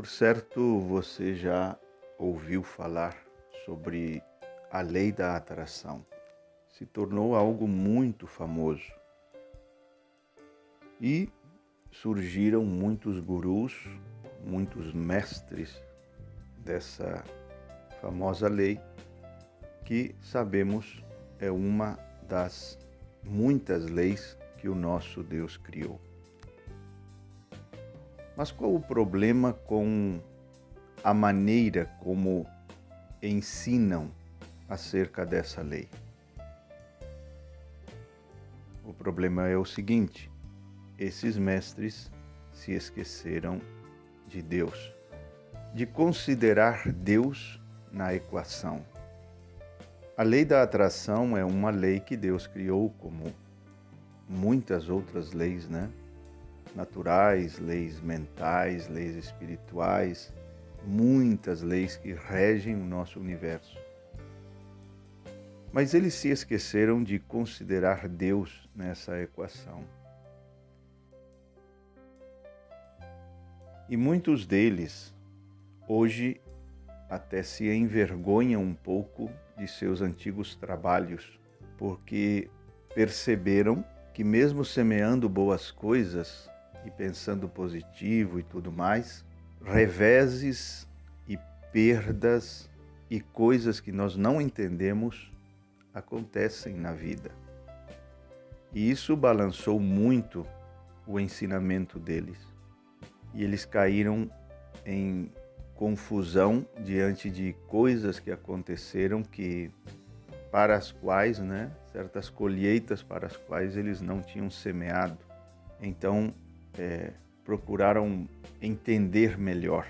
Por certo, você já ouviu falar sobre a lei da atração. Se tornou algo muito famoso e surgiram muitos gurus, muitos mestres dessa famosa lei, que sabemos é uma das muitas leis que o nosso Deus criou. Mas qual o problema com a maneira como ensinam acerca dessa lei? O problema é o seguinte: esses mestres se esqueceram de Deus, de considerar Deus na equação. A lei da atração é uma lei que Deus criou, como muitas outras leis, naturais, leis mentais, leis espirituais, muitas leis que regem o nosso universo. Mas eles se esqueceram de considerar Deus nessa equação. E muitos deles, hoje, até se envergonham um pouco de seus antigos trabalhos, porque perceberam que mesmo semeando boas coisas e pensando positivo e tudo mais, reveses e perdas e coisas que nós não entendemos acontecem na vida. E isso balançou muito o ensinamento deles. E eles caíram em confusão diante de coisas que aconteceram para as quais, certas colheitas para as quais eles não tinham semeado. Então, procuraram entender melhor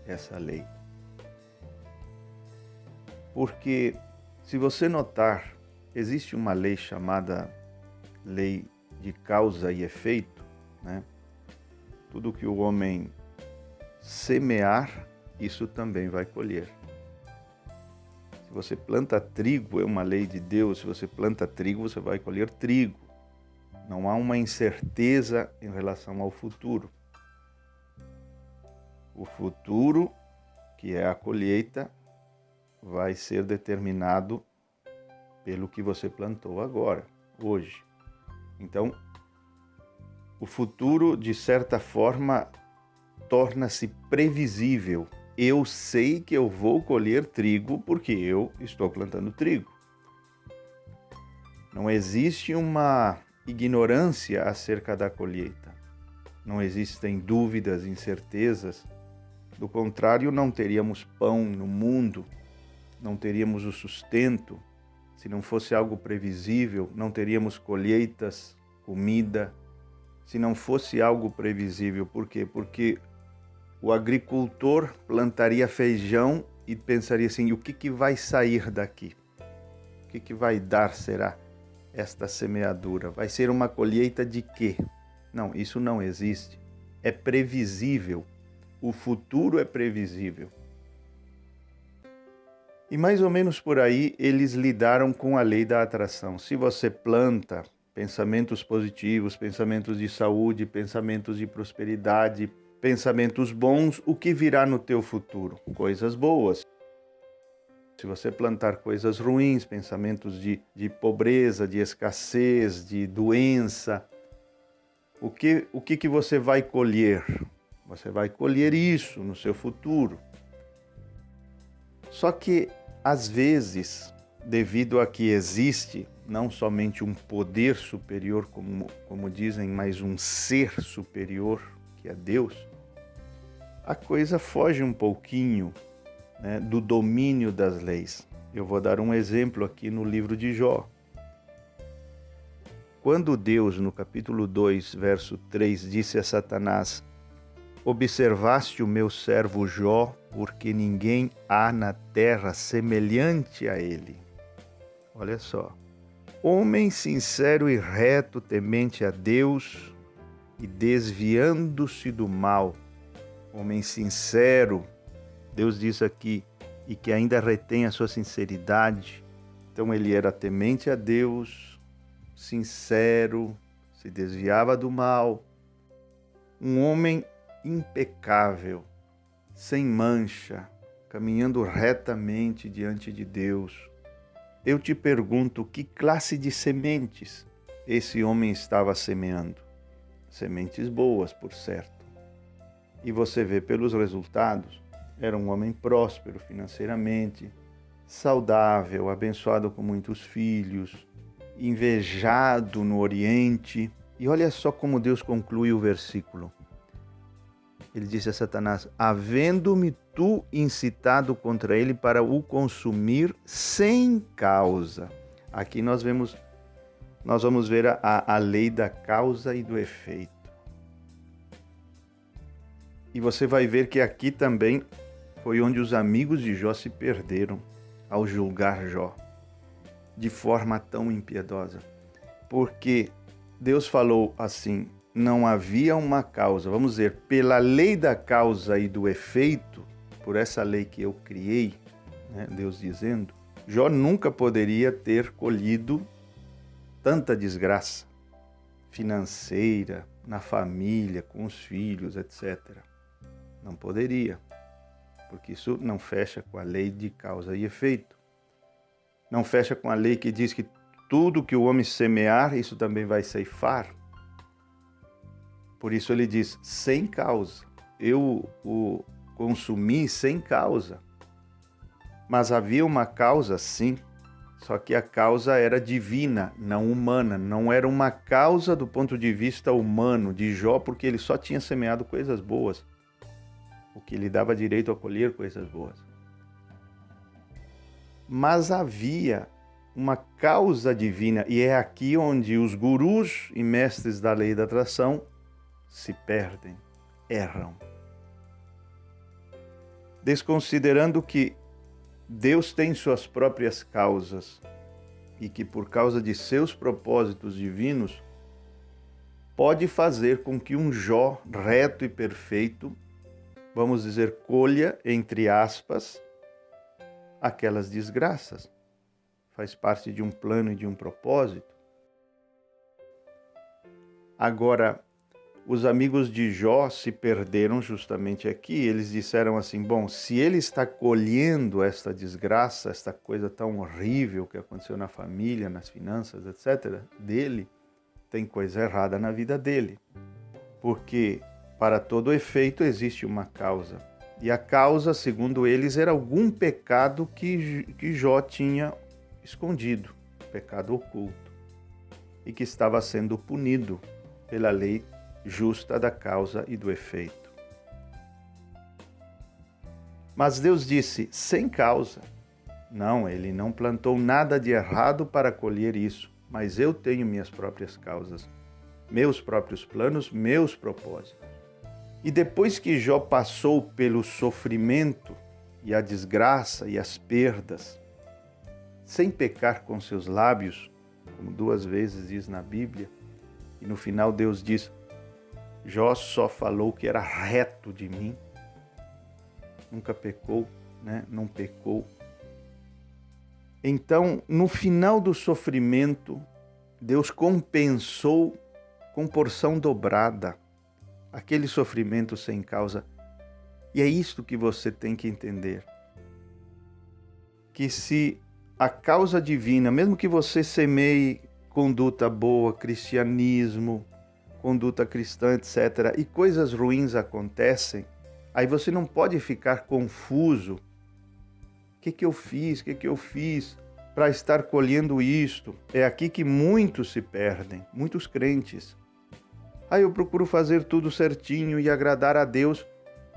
essa lei. Porque, se você notar, existe uma lei chamada lei de causa e efeito, Tudo que o homem semear, isso também vai colher. Se você planta trigo, é uma lei de Deus. Se você planta trigo, você vai colher trigo. Não há uma incerteza em relação ao futuro. O futuro, que é a colheita, vai ser determinado pelo que você plantou agora, hoje. Então, o futuro, de certa forma, torna-se previsível. Eu sei que eu vou colher trigo porque eu estou plantando trigo. Não existe uma ignorância acerca da colheita. Não existem dúvidas, incertezas. Do contrário, não teríamos pão no mundo, não teríamos o sustento. Se não fosse algo previsível, não teríamos colheitas, comida. Se não fosse algo previsível, por quê? Porque o agricultor plantaria feijão e pensaria assim: o que vai sair daqui? O que vai dar, será, esta semeadura? Vai ser uma colheita de quê? Não, isso não existe. É previsível. O futuro é previsível. E mais ou menos por aí eles lidaram com a lei da atração. Se você planta pensamentos positivos, pensamentos de saúde, pensamentos de prosperidade, pensamentos bons, o que virá no teu futuro? Coisas boas. Se você plantar coisas ruins, pensamentos de pobreza, de escassez, de doença, o que você vai colher? Você vai colher isso no seu futuro. Só que, às vezes, devido a que existe não somente um poder superior, como dizem, mas um ser superior, que é Deus, a coisa foge um pouquinho, do domínio das leis. Eu vou dar um exemplo aqui no livro de Jó. Quando Deus, no capítulo 2, verso 3, disse a Satanás: observaste o meu servo Jó, porque ninguém há na terra semelhante a ele. Olha só. Homem sincero e reto, temente a Deus e desviando-se do mal. Homem sincero, Deus diz aqui, e que ainda retém a sua sinceridade. Então ele era temente a Deus, sincero, se desviava do mal. Um homem impecável. sem mancha, caminhando retamente diante de Deus. Eu te pergunto, que classe de sementes esse homem estava semeando? Sementes boas, por certo. E você vê pelos resultados, era um homem próspero financeiramente, saudável, abençoado com muitos filhos, invejado no Oriente. E olha só como Deus conclui o versículo. Ele disse a Satanás: havendo-me tu incitado contra ele para o consumir sem causa. Aqui nós vamos ver a lei da causa e do efeito. E você vai ver que aqui também foi onde os amigos de Jó se perderam ao julgar Jó de forma tão impiedosa. Porque Deus falou assim: não havia uma causa, vamos dizer, pela lei da causa e do efeito, por essa lei que eu criei, né, Deus dizendo, Jó nunca poderia ter colhido tanta desgraça financeira, na família, com os filhos, etc. Não poderia, porque isso não fecha com a lei de causa e efeito. Não fecha com a lei que diz que tudo que o homem semear, isso também vai ceifar. Por isso ele diz, sem causa. Eu o consumi sem causa. Mas havia uma causa, sim, só que a causa era divina, não humana. Não era uma causa do ponto de vista humano de Jó, porque ele só tinha semeado coisas boas, o que lhe dava direito a colher coisas boas. Mas havia uma causa divina, e é aqui onde os gurus e mestres da lei da atração se perdem, erram. Desconsiderando que Deus tem suas próprias causas e que por causa de seus propósitos divinos pode fazer com que um Jó reto e perfeito, vamos dizer, colha, entre aspas, aquelas desgraças. Faz parte de um plano e de um propósito. Agora, os amigos de Jó se perderam justamente aqui. Eles disseram assim, bom, se ele está colhendo esta desgraça, esta coisa tão horrível que aconteceu na família, nas finanças, etc., dele, tem coisa errada na vida dele. Porque para todo efeito existe uma causa. E a causa, segundo eles, era algum pecado que Jó tinha escondido, pecado oculto, e que estava sendo punido pela lei justa da causa e do efeito. Mas Deus disse, sem causa. Não, ele não plantou nada de errado para colher isso, mas eu tenho minhas próprias causas, meus próprios planos, meus propósitos. E depois que Jó passou pelo sofrimento e a desgraça e as perdas, sem pecar com seus lábios, como 2 vezes diz na Bíblia, e no final Deus diz, Jó só falou que era reto de mim, nunca pecou, né? Não pecou. Então, no final do sofrimento, Deus compensou com porção dobrada aquele sofrimento sem causa. E é isto que você tem que entender. Que se a causa divina, mesmo que você semeie conduta boa, cristianismo, conduta cristã, etc., e coisas ruins acontecem, aí você não pode ficar confuso. O que eu fiz? O que eu fiz para estar colhendo isto? É aqui que muitos se perdem, muitos crentes. Eu procuro fazer tudo certinho e agradar a Deus,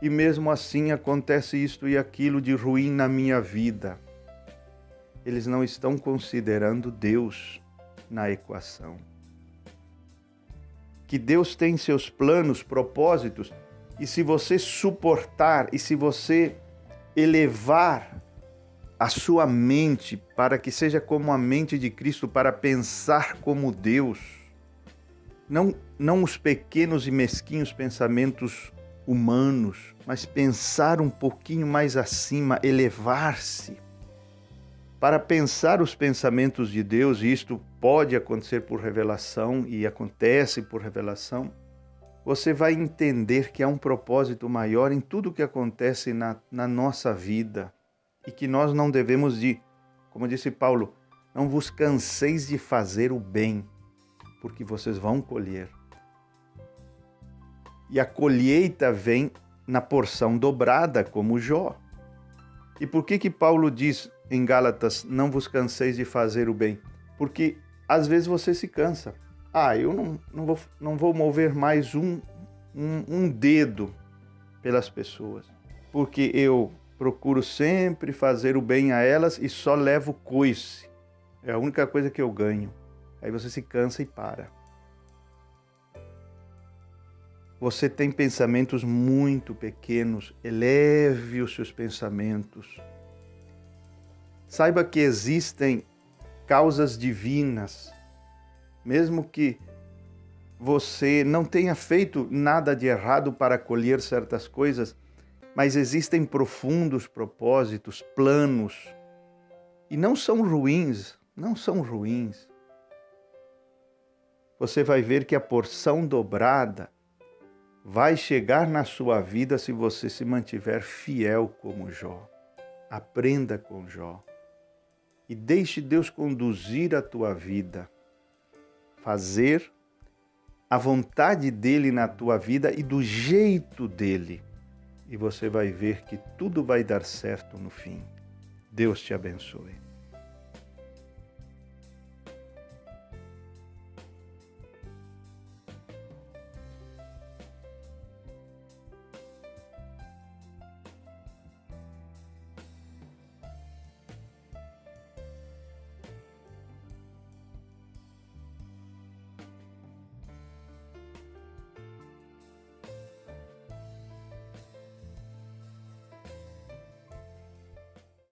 e mesmo assim acontece isto e aquilo de ruim na minha vida. Eles não estão considerando Deus na equação. Que Deus tem seus planos, propósitos, e se você suportar, e se você elevar a sua mente para que seja como a mente de Cristo, para pensar como Deus, não os pequenos e mesquinhos pensamentos humanos, mas pensar um pouquinho mais acima, elevar-se, para pensar os pensamentos de Deus, e isto pode acontecer por revelação, e acontece por revelação, você vai entender que há um propósito maior em tudo que acontece na nossa vida e que nós não devemos como disse Paulo, não vos canseis de fazer o bem, porque vocês vão colher. E a colheita vem na porção dobrada, como Jó. E por que Paulo diz em Gálatas, não vos canseis de fazer o bem? Porque às vezes você se cansa. Eu não vou mover mais um dedo pelas pessoas, porque eu procuro sempre fazer o bem a elas e só levo coice. É a única coisa que eu ganho. Aí você se cansa e para. Você tem pensamentos muito pequenos, eleve os seus pensamentos. Saiba que existem causas divinas, mesmo que você não tenha feito nada de errado para colher certas coisas, mas existem profundos propósitos, planos, e não são ruins, não são ruins. Você vai ver que a porção dobrada vai chegar na sua vida se você se mantiver fiel como Jó. Aprenda com Jó e deixe Deus conduzir a tua vida, fazer a vontade dele na tua vida e do jeito dele. E você vai ver que tudo vai dar certo no fim. Deus te abençoe.